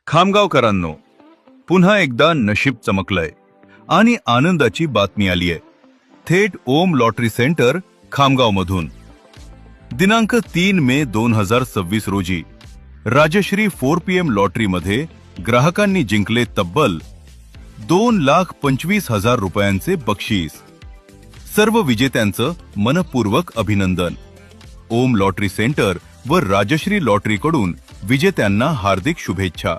खामगावकरांनो, पुन्हा एकदा नशीब चमकलंय आणि आनंदाची बातमी आलीय. थेट ओम लॉटरी सेंटर खामगावमधून दिनांक 3 मे 2026 रोजी राजश्री 4 PM लॉटरीमध्ये ग्राहकांनी जिंकले तब्बल 2,25,000 रुपयांचे बक्षीस. सर्व विजेत्यांचं मनपूर्वक अभिनंदन. ओम लॉटरी सेंटर व राजश्री लॉटरीकडून विजेत्यांना हार्दिक शुभेच्छा.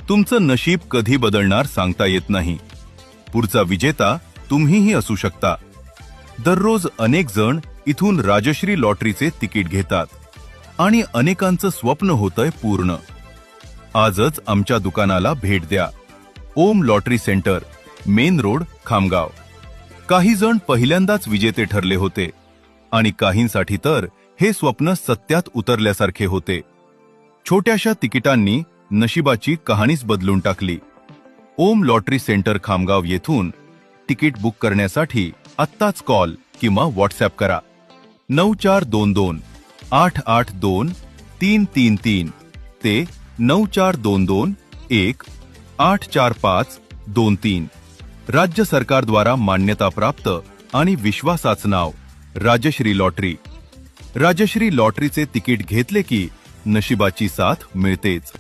तुमचं नशीब कधी बदलणार सांगता येत नाही. पुढचा विजेता तुम्हीही असू शकता. दररोज अनेक जण इथून राजश्री लॉटरीचे तिकीट घेतात आणि अनेकांचं स्वप्न होतंय पूर्ण. आजच आमच्या दुकानाला भेट द्या. Om lottery centre, main road, Khamgaon. काही जण पहिल्यांदाच विजेते ठरले होते आणि काहींसाठी तर हे स्वप्न सत्यात उतरल्यासारखे होते. छोट्याशा तिकिटांनी नशिबाची कहाणीच बदलून टाकली. ओम लॉटरी सेंटर खामगाव येथून तिकीट बुक करण्यासाठी आत्ताच कॉल किंवा व्हॉट्सॲप करा. 9422-882-333 ते 9422-1-84523. राज्य सरकारद्वारा मान्यताप्राप्त आणि विश्वासाचं नाव राजश्री लॉटरी. राजश्री लॉटरीचे तिकीट घेतले की नशिबाची साथ मिळतेच.